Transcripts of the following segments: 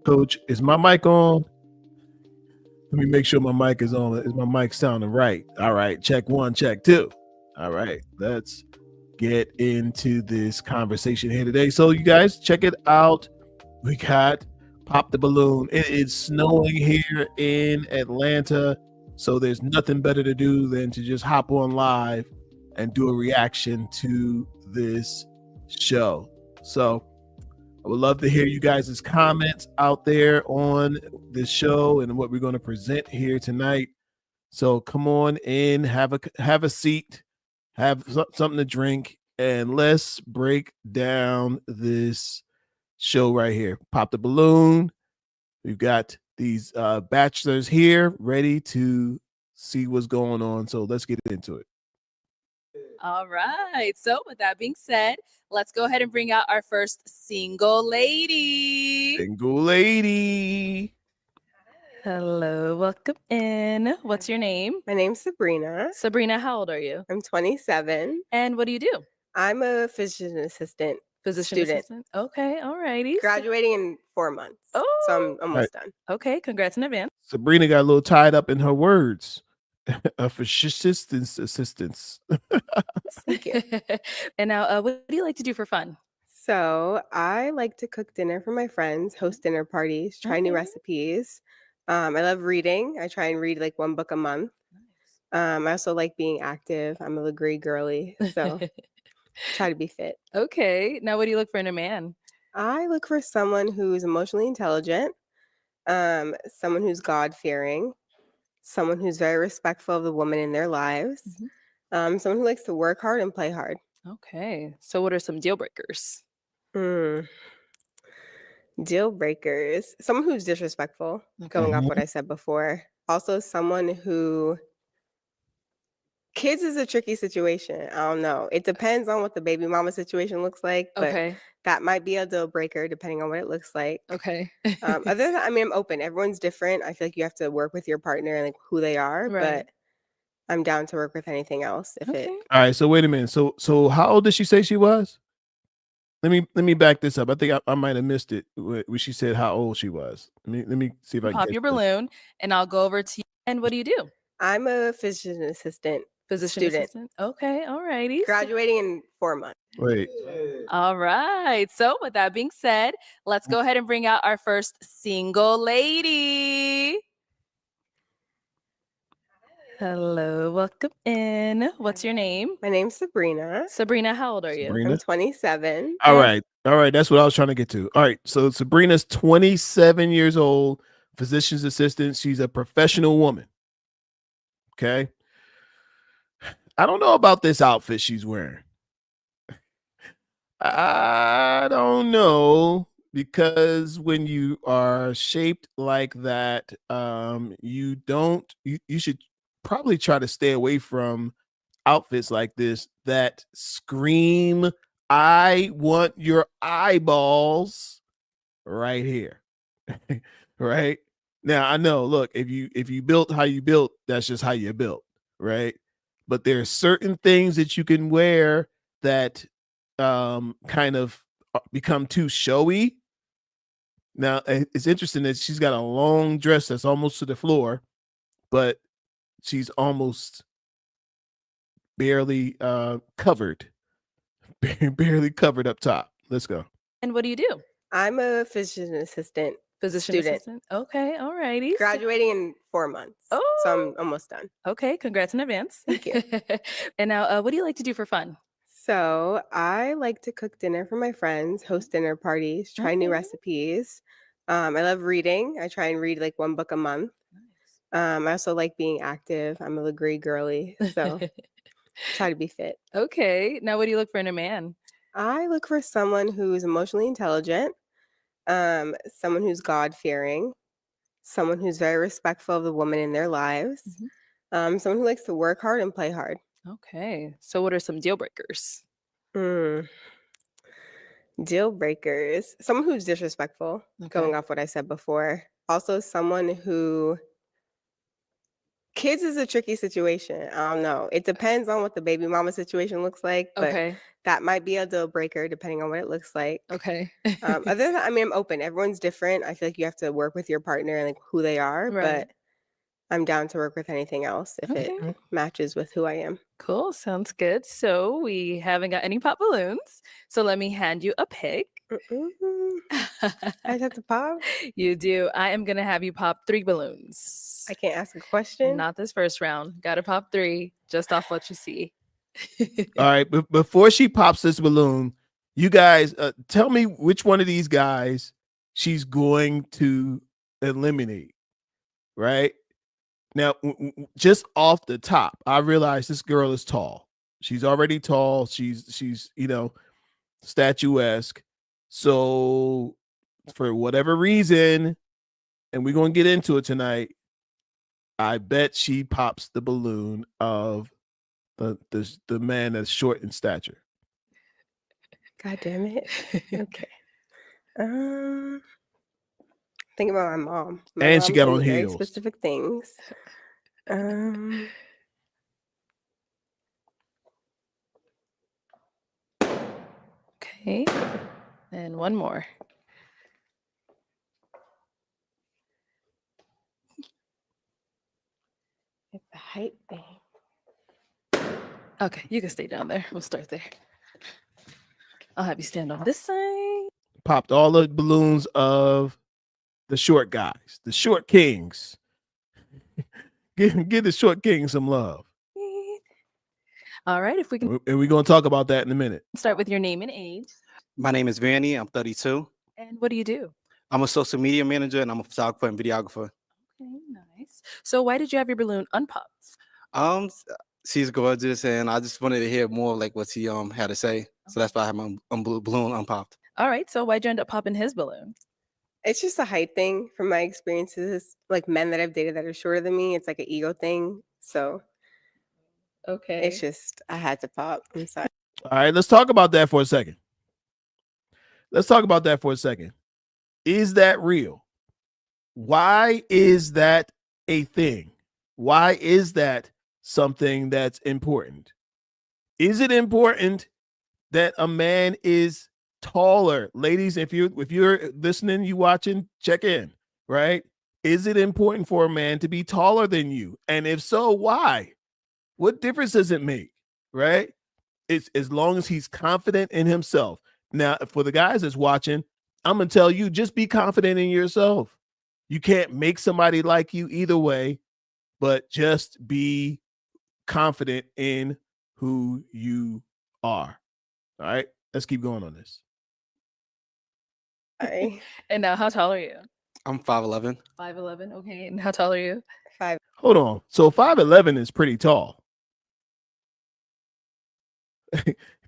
Coach, is my mic on? Let me make sure my mic is on. Is my mic sounding right? All right, check one, check two. All right, let's get into this conversation here today. So, you guys, check it out. We got Pop the Balloon. It is snowing here in Atlanta, so there's nothing better to do than to just hop on live and do a reaction to this show. So, I would love to hear you guys' comments out there on this show and what we're going to present here tonight. So come on in, have a seat, have something to drink, and let's break down this show right here. Pop the balloon. We've got these bachelors here ready to see what's going on. So let's get into it. All right. So with that being said, let's go ahead and bring out our first single lady. Single lady. Hello, welcome in. What's your name? My name's Sabrina. Sabrina, how old are you? I'm 27. And what do you do? I'm a physician assistant. Physician student. assistant. Okay, all righty. Graduating in 4 months. Oh. So I'm almost done. Okay, congrats in advance. Sabrina got a little tied up in her words. For assistance. Thank you. And now, what do you like to do for fun? So I like to cook dinner for my friends, host dinner parties, try new recipes. I love reading. I try and read like 1 book a month. I also like being active. I'm a Legree girly, so try to be fit. Okay. Now, what do you look for in a man? I look for someone who's emotionally intelligent, someone who's God-fearing, someone who's very respectful of the woman in their lives, someone who likes to work hard and play hard. Okay. So what are some deal breakers? Deal breakers. Someone who's disrespectful, going off what I said before. Also, someone who... Kids is a tricky situation. I don't know. It depends on what the baby mama situation looks like, but that might be a deal breaker depending on what it looks like. Okay. Other than that, I mean, I'm open. Everyone's different. I feel like you have to work with your partner and like who they are, but I'm down to work with anything else if it. All right. So wait a minute. So how old did she say she was? Let me back this up. I think I might have missed it when she said how old she was. Let me see if I can pop your balloon, and I'll go over to you. And what do you do? I'm a physician assistant. Physician student. assistant. Okay, all righty. Graduating in 4 months. Wait. All right. So with that being said, let's go ahead and bring out our first single lady. Hello, welcome in. What's your name? My name's Sabrina. Sabrina, how old are you? Sabrina? I'm 27. All right. That's what I was trying to get to. All right. So Sabrina's 27 years old, physician's assistant. She's a professional woman. Okay. I don't know about this outfit she's wearing. I don't know, because when you are shaped like that, you should probably try to stay away from outfits like this that scream, I want your eyeballs right here. Right now, I know, look, if you built how you built, that's just how you built, right? But there are certain things that you can wear that kind of become too showy. Now, it's interesting that she's got a long dress that's almost to the floor, but she's almost barely covered, barely covered up top. Let's go. And what do you do? I'm a physician assistant. Physician student. assistant. Okay, all righty. Graduating in 4 months. So I'm almost done. Okay, congrats in advance. Thank you. And now, what do you like to do for fun? So I like to cook dinner for my friends, host dinner parties, try new recipes. I love reading. I try and read like 1 book a month. I also like being active. I'm a Legree girly, so try to be fit. Okay. Now, what do you look for in a man? I look for someone who's emotionally intelligent, someone who's God-fearing, someone who's very respectful of the woman in their lives, someone who likes to work hard and play hard. Okay. So what are some deal breakers? Deal breakers. Someone who's disrespectful, going off what I said before. Also, someone who... Kids is a tricky situation. I don't know. It depends on what the baby mama situation looks like, but Okay. that might be a deal breaker depending on what it looks like. Okay. Other than that, I mean, I'm open. Everyone's different. I feel like you have to work with your partner and like who they are, Right. but I'm down to work with anything else if it Okay. matches with who I am. Cool. Sounds good. So we haven't got any pop balloons. So let me hand you a pick. I have to pop. You do. I am going to have you pop 3 balloons. I can't ask a question. Not this first round. Got to pop 3 just off what you see. All right, but before she pops this balloon, you guys tell me which one of these guys she's going to eliminate. Right now, just off the top, I realize this girl is tall. She's already tall. She's statuesque. So for whatever reason, and we're gonna get into it tonight, I bet she pops the balloon of the man that's short in stature. God damn it. Okay. Think about my mom. And she got on very heels. specific things. Okay. And one more. It's a height thing. Okay, you can stay down there. We'll start there. I'll have you stand on this side. Popped all the balloons of the short guys, the short kings. Give the short king some love. All right, if we can And we're going to talk about that in a minute. start with your name and age. My name is Vanny. I'm 32. And what do you do? I'm a social media manager and I'm a photographer and videographer. Okay, nice. So why did you have your balloon unpopped? She's gorgeous and I just wanted to hear more like what she had to say. So that's why I have my balloon unpopped. All right, so why'd you end up popping his balloon? It's just a height thing from my experiences. Like men that I've dated that are shorter than me, it's like an ego thing. So Okay. it's just, I had to pop. I'm sorry. All right, let's talk about that for a second. Is that real? Why is that a thing? Why is that something that's important? Is it important that a man is taller? Ladies, if you're listening, you watching, check in, right? Is it important for a man to be taller than you? And if so, why? What difference does it make? Right? It's as long as he's confident in himself. Now, for the guys that's watching, I'm gonna tell you, just be confident in yourself. You can't make somebody like you either way, but just be confident in who you are. All right, let's keep going on this. Sorry. And now, how tall are you? I'm 5'11". 5'11". Okay, and how tall are you? 5. Hold on. So 5'11" is pretty tall.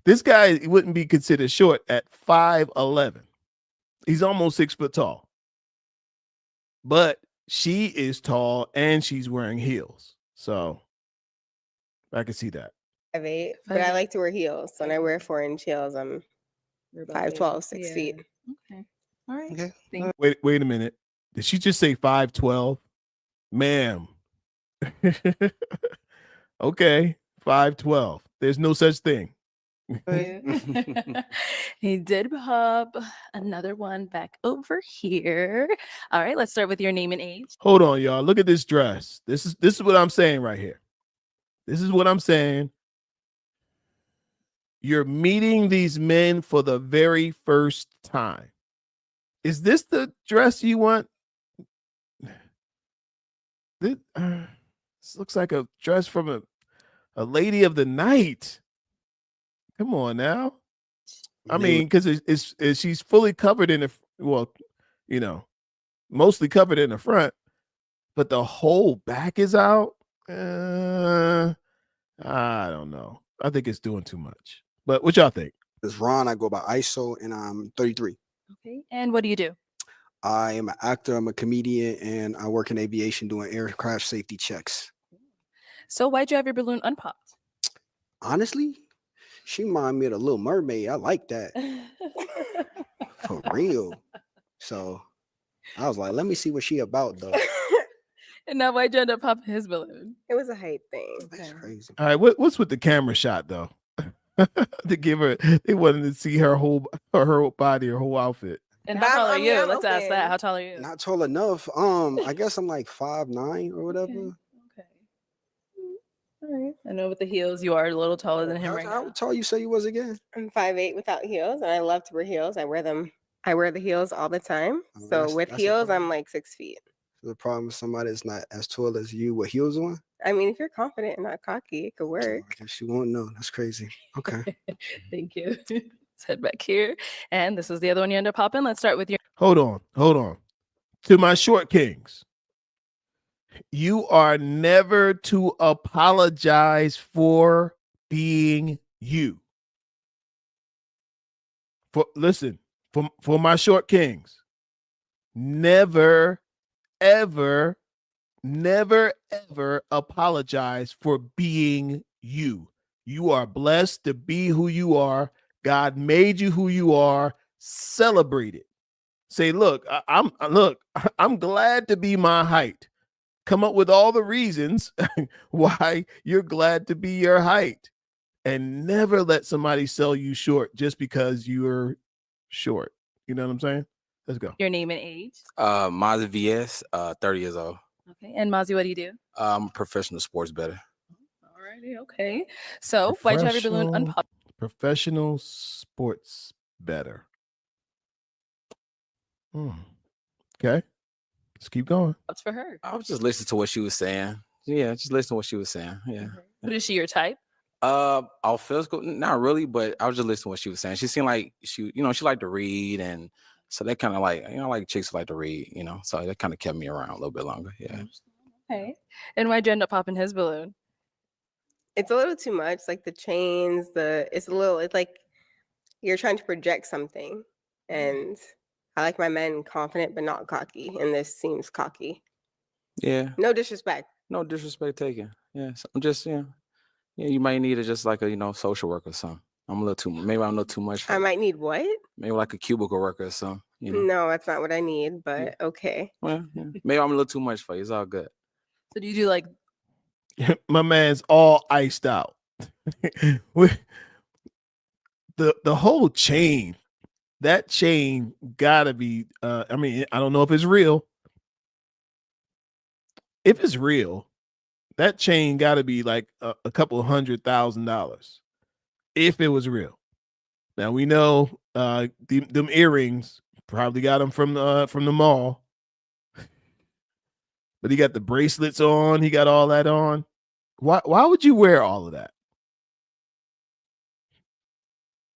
This guy wouldn't be considered short at 5'11". He's almost 6 foot tall. But she is tall and she's wearing heels. So I can see that. 5'8", but I like to wear heels. So when I wear 4-inch heels, I'm 5'12", 6 feet. Okay. All right. Okay. Wait a minute. Did she just say 5'12"? Ma'am. Okay, 5'12". There's no such thing. He did pop another one back over here. All right, let's start with your name and age. Hold on, y'all. Look at this dress. This is what I'm saying right here. This is what I'm saying. You're meeting these men for the very first time. Is this the dress you want? This looks like a dress from a lady of the night. Come on now. I mean, because it's she's fully covered in the mostly covered in the front, but the whole back is out. I don't know. I think it's doing too much. But what y'all think? This is Ron. I go by ISO, and I'm 33. Okay. And what do you do? I am an actor. I'm a comedian, and I work in aviation doing aircraft safety checks. So why'd you have your balloon unpopped? Honestly, she reminded me of the Little Mermaid. I like that for real. So I was like, let me see what she about though. And now why'd you end up popping his balloon? It was a height thing. That's crazy. All right, what's with the camera shot though? To give her, they wanted to see her whole body, her whole outfit. And But how tall I are mean, you? I'm Let's ask that. open. How tall are you? Not tall enough. I guess I'm like 5'9" or whatever. Okay. All right. I know with the heels, you are a little taller than him right How now. tall you say you was again? I'm 5'8" without heels, and I love to wear heels. I wear the heels all the time. Oh, So that's- with that's the heels, problem. I'm like 6 feet. The problem with somebody that's not as tall as you with heels on? I mean, if you're confident and not cocky, it could Oh, work. I guess you won't know. That's crazy. Okay. Thank you. Let's head back here. And this is the other one you end up popping. Let's start with your Hold on. To my short kings, you are never to apologize for being you. For my short kings, never, ever apologize for being you. You are blessed to be who you are. God made you who you are. Celebrate it. Say, look, I'm glad to be my height. Come up with all the reasons why you're glad to be your height, and never let somebody sell you short just because you're short. You know what I'm saying? Let's go. your name and age. Mazda VS, 30 years old. Okay. And Mozzie, what do you do? I'm a professional sports bettor. All righty. Okay. So why'd you have your balloon unpopped? Professional sports better. Okay. Let's keep going. Ups for her. I was just listening to what she was saying. Yeah, just listening to what she was saying. Yeah. But is she your type? Off physical, not really, but I was just listening to what she was saying. She seemed like she liked to read, and so that kind of like, like chicks who like to read, so that kind of kept me around a little bit longer. Yeah. Okay. And why'd you end up popping his balloon? It's a little too much. Like the chains, it's like you're trying to project something. And I like my men confident but not cocky. And this seems cocky. Yeah. No disrespect. No disrespect taken. Yeah. So I'm just, yeah, you might need just like a, social worker or something. Maybe I'm a little too much for I you. might need what? Maybe like a cubicle worker or something, No, that's not what I need, but okay. Well, yeah. Maybe I'm a little too much for you. It's all good. So do you do like My man's all iced out. The whole chain, that chain gotta be I mean, I don't know if it's real. If it's real, that chain gotta be like a couple $100,000 if it was real. Now we know them earrings probably got them from the mall. But he got the bracelets on, he got all that on. Why would you wear all of that?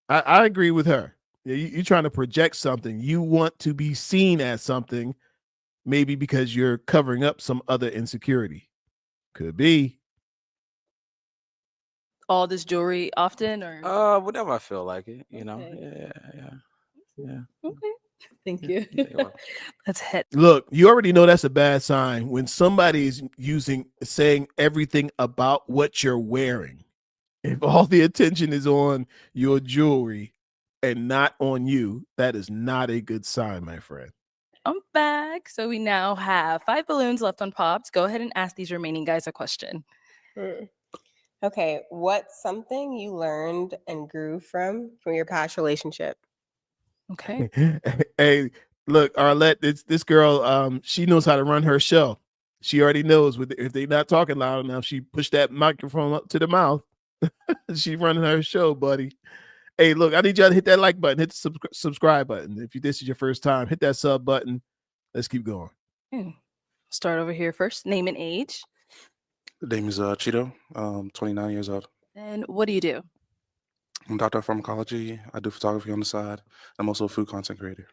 I agree with her. You're trying to project something. You want to be seen as something, maybe because you're covering up some other insecurity. Could be. all this jewelry often or Whatever I feel like it, Okay. Yeah. okay. Thank you. You're welcome. Let's head. Look, you already know that's a bad sign when somebody's saying everything about what you're wearing. If all the attention is on your jewelry and not on you, that is not a good sign, my friend. I'm back. So we now have 5 balloons left unpopped. Go ahead and ask these remaining guys a question. Okay, what's something you learned and grew from your past relationship? Okay. Hey, look, Arlette, this girl, she knows how to run her show. She already knows if they're not talking loud enough, she push that microphone up to the mouth. She's running her show, buddy. Hey, look, I need y'all to hit that like button, hit the subscribe button. If this is your first time, hit that sub button. Let's keep going. Start over here first. Name and age. The name is Cheeto. 29 years old. And what do you do? I'm a doctor of pharmacology. I do photography on the side. I'm also a food content creator.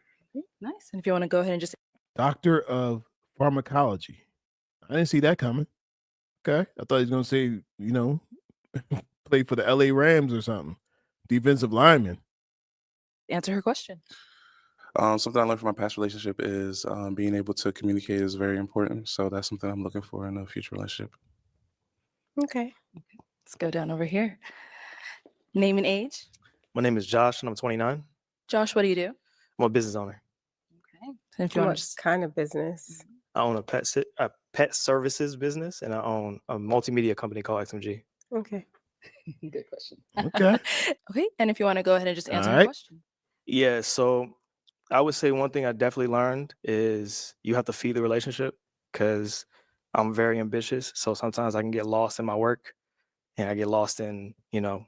Nice. And if you want to go ahead and just Doctor of pharmacology. I didn't see that coming. Okay. I thought he was going to say, play for the LA Rams or something. Defensive lineman. answer her question. Something I learned from my past relationship is being able to communicate is very important. So that's something I'm looking for in a future relationship. Okay. Let's go down over here. Name and age. My name is Josh, and I'm 29. Josh, what do you do? I'm a business owner. Okay. And if you want What to just kind of business? I own a pet services business, and I own a multimedia company called XMG. Okay. Good question. Okay. Okay. And if you want to go ahead and just answer All her right. question. Yeah, so I would say one thing I definitely learned is you have to feed the relationship, because I'm very ambitious. So sometimes I can get lost in my work and I get lost in,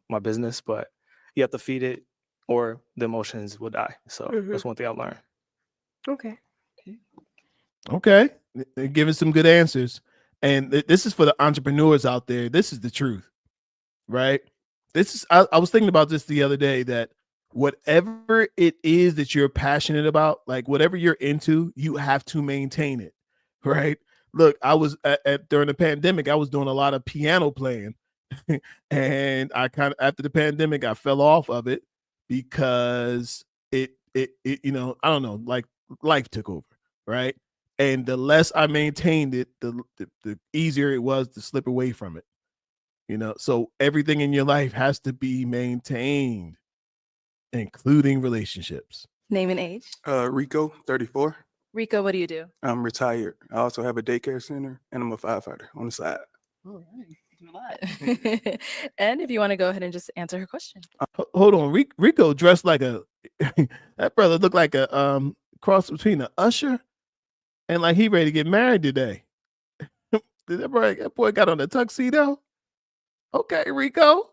my business, but you have to feed it or the emotions will die. So that's one thing I learned. Okay. Okay. They're giving some good answers. And this is for the entrepreneurs out there. This is the truth, right? I was thinking about this the other day, that whatever it is that you're passionate about, like whatever you're into, you have to maintain it, right? Look, I was during the pandemic, I was doing a lot of piano playing. And I kind of, after the pandemic, I fell off of it because it I don't know, like life took over, right? And the less I maintained it, the easier it was to slip away from it. So everything in your life has to be maintained, including relationships. Name and age. Rico, 34. Rico, what do you do? I'm retired. I also have a daycare center, and I'm a firefighter on the side. All right. You do a lot. And if you want to go ahead and just answer her question. Hold on, Rico dressed like a that brother looked like a cross between an usher and like he ready to get married today. That boy got on a tuxedo. Okay, Rico.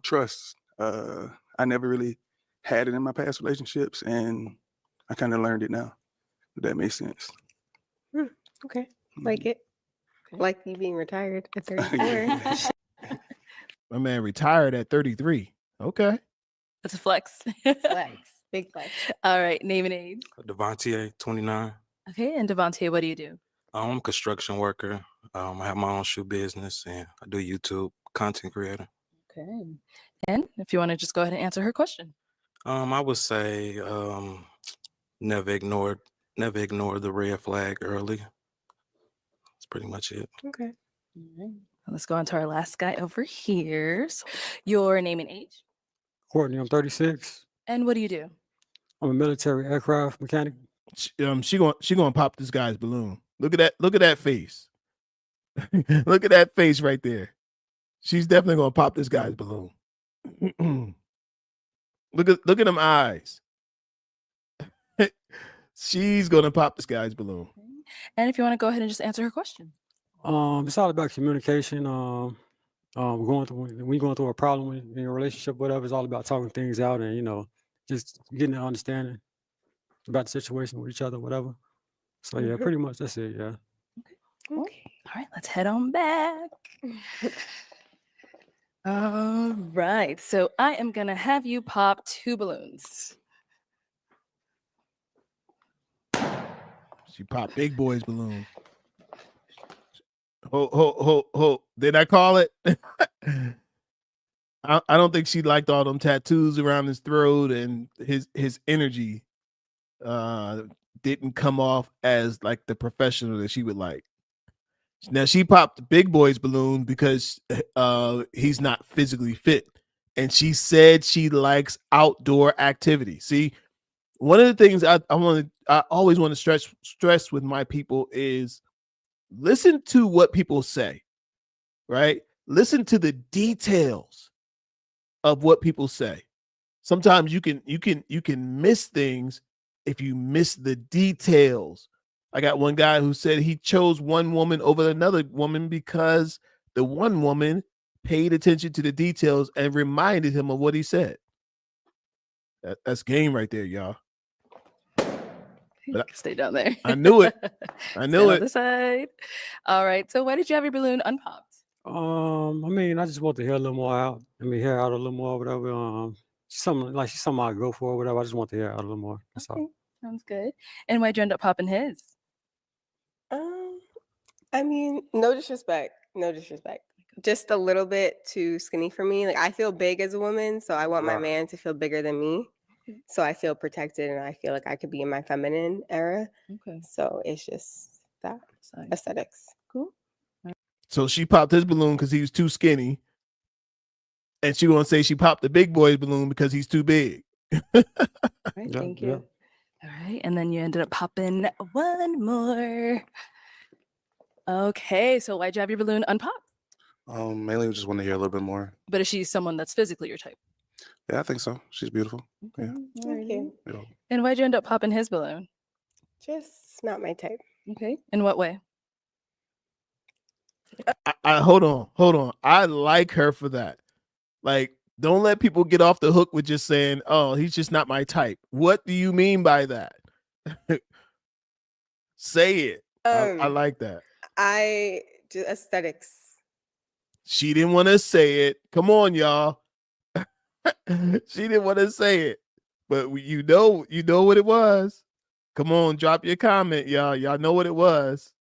Trust. I never really had it in my past relationships, and I kind of learned it now. If that makes sense. Okay. Like it. Like you being retired at 34. My man retired at 33. Okay. That's a flex. Flex. Big flex. All right. Name and age. Devontae, 29. Okay. And Devontae, what do you do? I'm a construction worker. I have my own shoe business, and I do YouTube content creator. Okay. And if you want to just go ahead and answer her question. I would say never ignore the red flag early. That's pretty much it. Okay. All right. Let's go on to our last guy over here. So, your name and age. Courtney, I'm 36. And what do you do? I'm a military aircraft mechanic. She gonna pop this guy's balloon. Look at that face. Look at that face right there. She's definitely gonna pop this guy's balloon. Look at them eyes. She's gonna pop this guy's balloon. And if you want to go ahead and just answer her question. It's all about communication. Going through a problem in your relationship, whatever, it's all about talking things out and just getting an understanding about the situation with each other, whatever. So yeah, pretty much that's it. Yeah. Okay. All right, let's head on back. All right. So I am gonna have you pop 2 balloons. She popped Big Boy's balloon. Ho. Did I call it? I don't think she liked all them tattoos around his throat, and his energy didn't come off as like the professional that she would like. Now she popped the Big Boy's balloon because he's not physically fit, and she said she likes outdoor activity. See, one of the things I always want to stress with my people is listen to what people say, right? Listen to the details of what people say. Sometimes you can miss things if you miss the details. I got one guy who said he chose one woman over another woman because the one woman paid attention to the details and reminded him of what he said. That's game right there, y'all. But Stay down there. I knew it. I knew Stand on it. the side. All right. So why did you have your balloon unpopped? I just want to hear a little more out. Hear out a little more, whatever. Something I go for, whatever. I just want to hear out a little more. That's all. Sounds good. And why'd you end up popping his? No disrespect. Just a little bit too skinny for me. Like I feel big as a woman, so I want my man to feel bigger than me. So I feel protected and I feel like I could be in my feminine era. Okay. So it's just that aesthetics. Cool. So she popped his balloon because he was too skinny. And she gonna say she popped the Big Boy's balloon because he's too big. All right, thank you. All right. And then you ended up popping one more. Okay, so why'd you have your balloon unpop? Mainly just want to hear a little bit more. But is she someone that's physically your type? Yeah, I think so. She's beautiful. Yeah. Thank you. Yeah. And why'd you end up popping his balloon? Just not my type. Okay. In what way? I hold on. I like her for that. Like, don't let people get off the hook with just saying, "Oh, he's just not my type." What do you mean by that? Say it. I like that. I just aesthetics. She didn't want to say it. Come on, y'all. She didn't want to say it, but you know what it was. Come on, drop your comment, y'all. Y'all know what it was.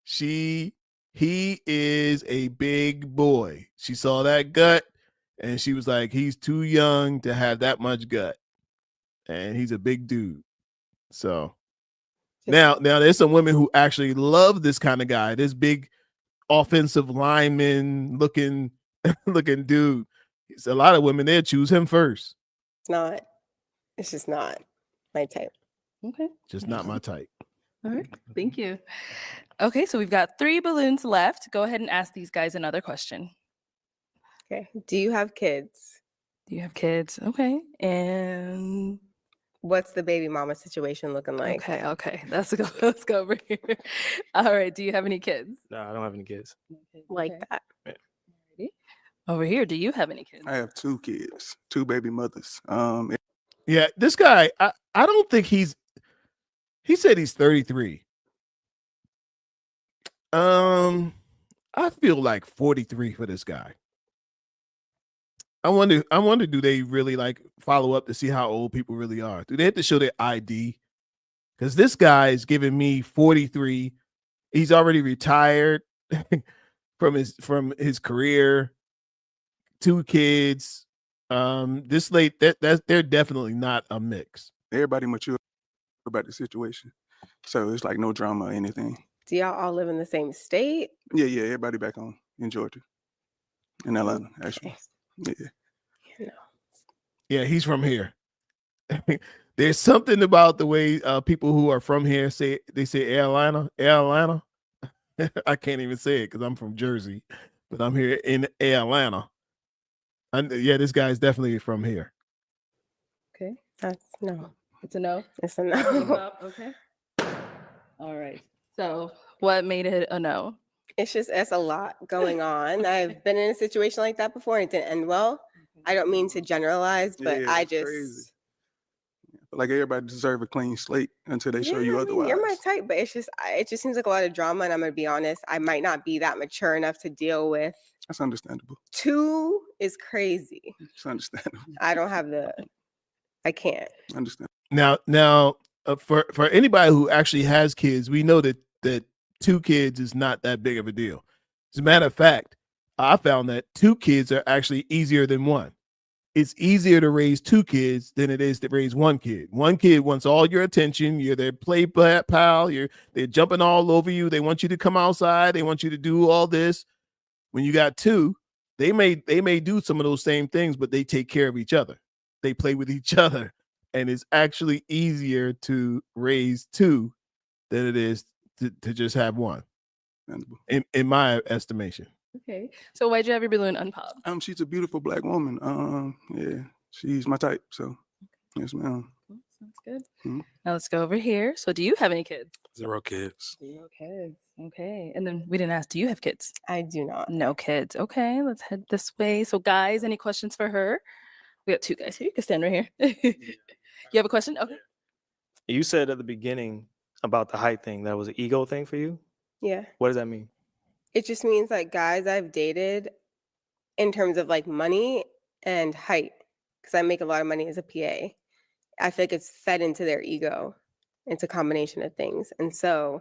He is a big boy. She saw that gut and she was like, he's too young to have that much gut. And he's a big dude. So now there's some women who actually love this kind of guy, this big offensive lineman looking dude. It's a lot of women, they'll choose him first. It's just not my type. Okay. Just not my type. All right. Thank you. Okay, so we've got 3 balloons left. Go ahead and ask these guys another question. Okay. Do you have kids? Do you have kids? Okay. And What's the baby mama situation looking like? okay. Let's go over here. All right. Do you have any kids? No, I don't have any kids. Like Okay. that. Alrighty. Over here, do you have any kids? I have 2 kids, 2 baby mothers. Yeah, this guy, I don't think he said he's 33. I feel like 43 for this guy. I wonder, do they really like follow up to see how old people really are? Do they have to show their ID? Because this guy is giving me 43. He's already retired from his career, 2 kids. This late they're definitely not a mix. Everybody mature about the situation, so it's like no drama or anything. Do y'all all live in the same state? Yeah, everybody back home in Georgia, in Atlanta, actually. Yeah. Yeah, he's from here. There's something about the way people who are from here say Atlanta. I can't even say it because I'm from Jersey, but I'm here in Atlanta. Yeah, this guy's definitely from here. Okay. That's no. It's a no. It's a no. Okay. All right. So what made it a no? It's a lot going on. I've been in a situation like that before and it didn't end well. I don't mean to generalize, but Yeah, I it's just crazy. Like everybody deserve a clean slate until they show you otherwise. You're my type, but it just seems like a lot of drama, and I'm gonna be honest, I might not be that mature enough to deal with. That's understandable. 2 is crazy. It's understandable. I can't. Understand. Now, for anybody who actually has kids, we know that 2 kids is not that big of a deal. As a matter of fact, I found that 2 kids are actually easier than 1. It's easier to raise 2 kids than it is to raise 1 kid. 1 kid wants all your attention. You're their play pal. They're jumping all over you. They want you to come outside. They want you to do all this. When you got 2, they may do some of those same things, but they take care of each other. They play with each other, and it's actually easier to raise 2 than it is to just have 1. In my estimation. Okay. So why'd you have your balloon unpopped? She's a beautiful Black woman. Yeah, she's my type. So, yes, ma'am. Sounds good. Mhm. Now let's go over here. So do you have any kids? 0 kids. 0 kids. Okay. And then we didn't ask, do you have kids? I do not. No kids. Okay. Let's head this way. So guys, any questions for her? We got 2 guys here. You can stand right here. You have a question? Okay. You said at the beginning about the height thing, that was an ego thing for you. Yeah. What does that mean? It just means like guys I've dated in terms of like money and height, because I make a lot of money as a PA. I feel like it's fed into their ego. It's a combination of things. And so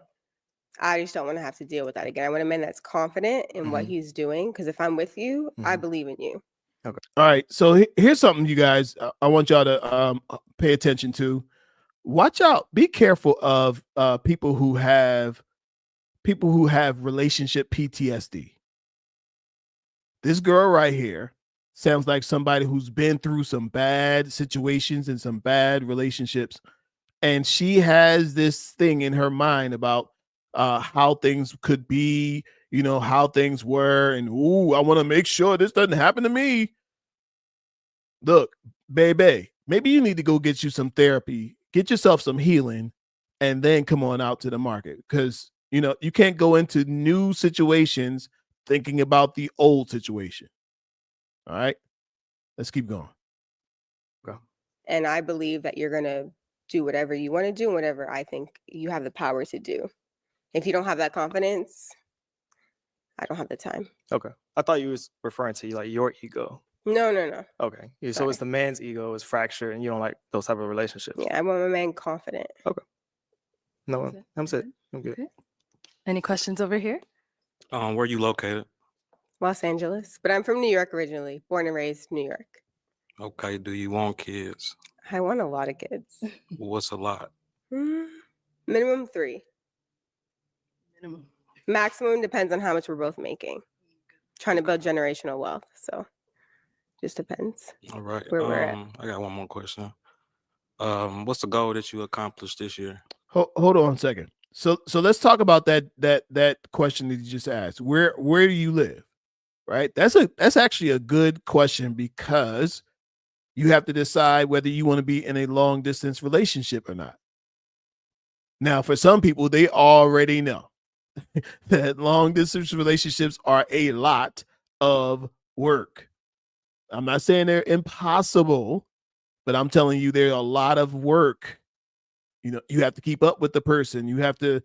I just don't want to have to deal with that again. I want a man that's confident in what he's doing, because if I'm with you, I believe in you. Okay. All right. So here's something, you guys, I want y'all to pay attention to. Watch out. Be careful of people who have relationship PTSD. This girl right here sounds like somebody who's been through some bad situations and some bad relationships. And she has this thing in her mind about how things could be, how things were, and I want to make sure this doesn't happen to me. Look, baby, maybe you need to go get you some therapy, get yourself some healing, and then come on out to the market, because you can't go into new situations thinking about the old situation. All right, let's keep going. And I believe that you're going to do whatever you want to do and whatever I think you have the power to do. If you don't have that confidence, I don't have the time. Okay. I thought you was referring to like your ego. No. Okay. So Sorry. it's the man's ego is fractured and you don't like those type of relationships. Yeah, I want my man confident. Okay. No, I'm set. I'm good. Okay. Any questions over here? Where you located? Los Angeles, but I'm from New York originally, born and raised New York. Okay. Do you want kids? I want a lot of kids. What's a lot? Minimum 3. Minimum. Maximum depends on how much we're both making. Trying to build generational wealth, so just depends. All right. Where we're at. I got one more question. What's the goal that you accomplished this year? Hold on a second. So let's talk about that question that you just asked. Where do you live? Right. That's actually a good question, because you have to decide whether you want to be in a long distance relationship or not. Now, for some people, they already know that long distance relationships are a lot of work. I'm not saying they're impossible, but I'm telling you, they're a lot of work. You have to keep up with the person. You have to,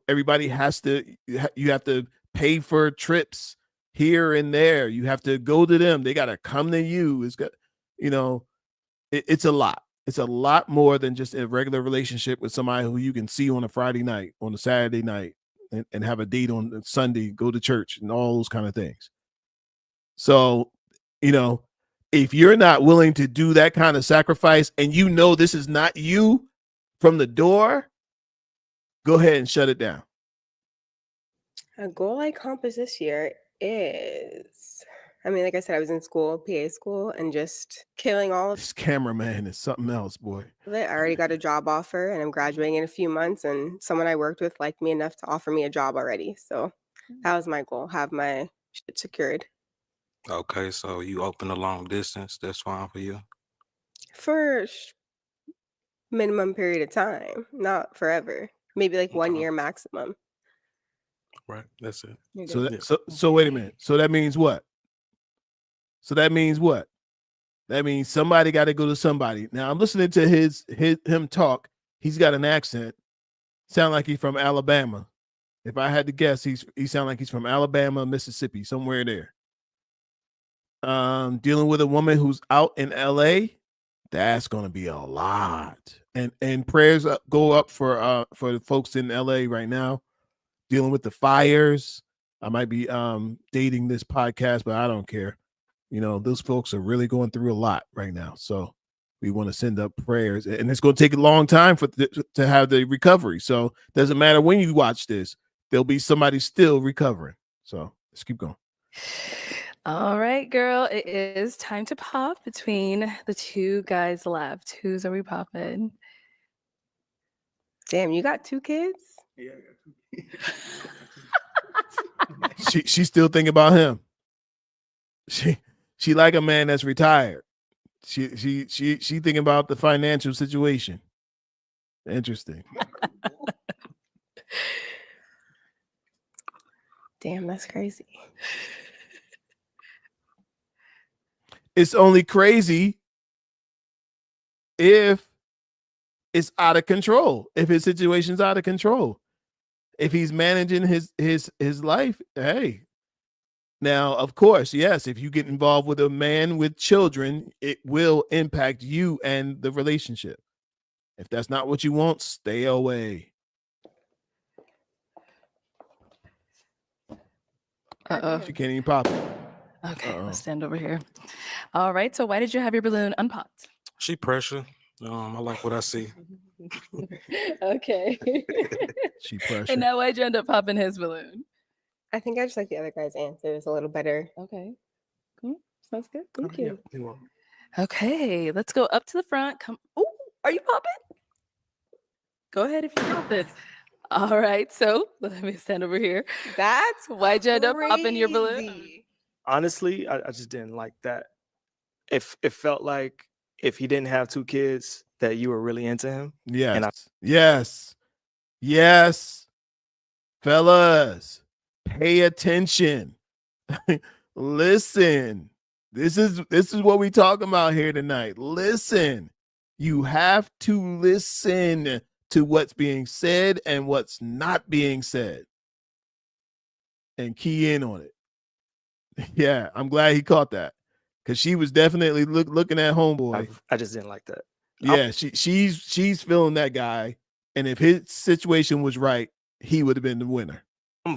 everybody has to, you have to pay for trips here and there. You have to go to them. They got to come to you. It's got, it's a lot. It's a lot more than just a regular relationship with somebody who you can see on a Friday night, on a Saturday night, and have a date on Sunday, go to church, and all those kind of things. So, if you're not willing to do that kind of sacrifice, and this is not you from the door, go ahead and shut it down. A goal I accomplished this year is, like I said, I was in school, PA school, and just killing all of This cameraman is something else, boy. it. I already got a job offer, and I'm graduating in a few months, and someone I worked with liked me enough to offer me a job already. So that was my goal, have my shit secured. Okay, so you open a long distance. That's fine for you. For minimum period of time, not forever. Maybe like 1 year maximum. Right. That's it. So wait a minute. So that means what? That means somebody got to go to somebody. Now I'm listening to him talk. He's got an accent. Sound like he's from Alabama. If I had to guess, he sound like he's from Alabama, Mississippi, somewhere there. Dealing with a woman who's out in LA, that's going to be a lot. And prayers go up for the folks in LA right now, dealing with the fires. I might be dating this podcast, but I don't care. Those folks are really going through a lot right now. So we want to send up prayers, and it's going to take a long time to have the recovery. So it doesn't matter when you watch this, there'll be somebody still recovering. So let's keep going. All right, girl. It is time to pop between the two guys left. Whose are we popping? Damn, you got 2 kids? Yeah, I got 2 kids. She's still thinking about him. She like a man that's retired. She thinking about the financial situation. Interesting. Damn, that's crazy. It's only crazy if it's out of control. If his situation's out of control. If he's managing his life, hey. Now, of course, yes, if you get involved with a man with children, it will impact you and the relationship. If that's not what you want, stay away. She can't even pop it. Okay, let's stand over here. All right, so why did you have your balloon unpopped? She pressure. I like what I see. Okay. She pressure. And now why'd you end up popping his balloon? I think I just like the other guy's answer. It's a little better. Okay. Cool. Sounds good. Thank you. Yeah, you're welcome. Okay, let's go up to the front. Come. Oh, are you popping? Go ahead if you pop it. All right, so let me stand over here. That's Why'd you end up popping your balloon? crazy. Honestly, I just didn't like that. If it felt like if he didn't have 2 kids, that you were really into him. Yes. I- Yes. Yes. Fellas, pay attention. Listen. This is what we talking about here tonight. Listen. You have to listen to what's being said and what's not being said. And key in on it. Yeah, I'm glad he caught that. Because she was definitely looking at homeboy. I just didn't like that. Yeah, she's feeling that guy. And if his situation was right, he would have been the winner.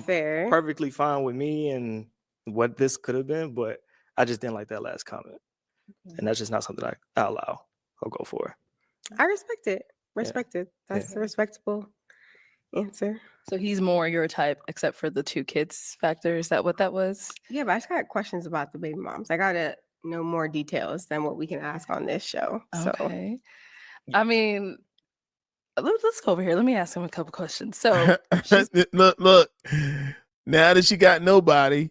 Fair. Perfectly fine with me and what this could have been, but I just didn't like that last comment. And that's just not something I allow or go for. I respect it. Respect it. That's a respectable answer. So he's more your type, except for the 2 kids factor. Is that what that was? Yeah, but I just got questions about the baby moms. I gotta know more details than what we can ask on this show. So Okay. I mean, let's go over here. Let me ask him a couple questions. So look. Now that she got nobody,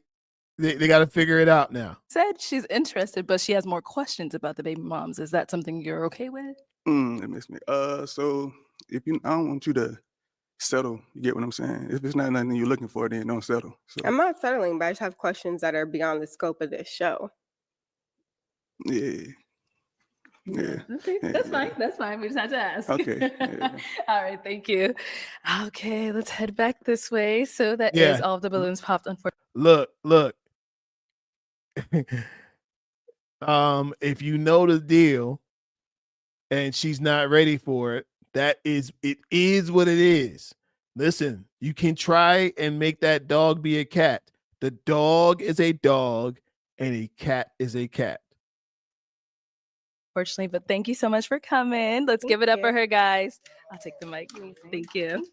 they got to figure it out now. said she's interested, but she has more questions about the baby moms. Is that something you're okay with? It makes me. So if I don't want you to settle. You get what I'm saying? If it's not nothing you're looking for, then don't settle. So I'm not settling, but I just have questions that are beyond the scope of this show. yeah. Okay, that's fine. That's fine. We just had to ask. Okay. Yeah. All right, thank you. Okay, let's head back this way. So that is all of the balloons popped. Look. If you know the deal and she's not ready for it, it is what it is. Listen, you can try and make that dog be a cat. The dog is a dog and a cat is a cat. Unfortunately, but thank you so much for coming. Let's give it up for her, guys. I'll take the mic. Thank you.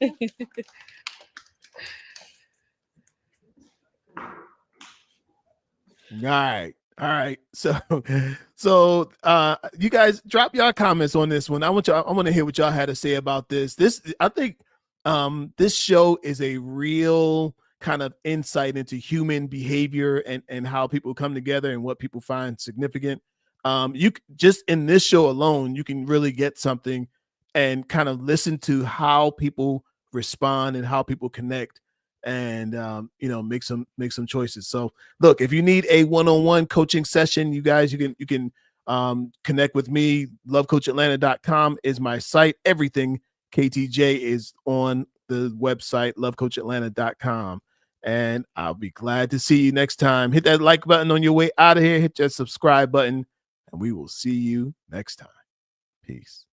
All right. So you guys drop your comments on this one. I want to hear what y'all had to say about this. I think this show is a real kind of insight into human behavior and how people come together and what people find significant. You just in this show alone, you can really get something and kind of listen to how people respond and how people connect and make some choices. So look, if you need a one-on-one coaching session, you guys, you can connect with me. lovecoachatlanta.com is my site. Everything KTJ is on the website lovecoachatlanta.com, and I'll be glad to see you next time. Hit that like button on your way out of here, hit that subscribe button, and we will see you next time. Peace.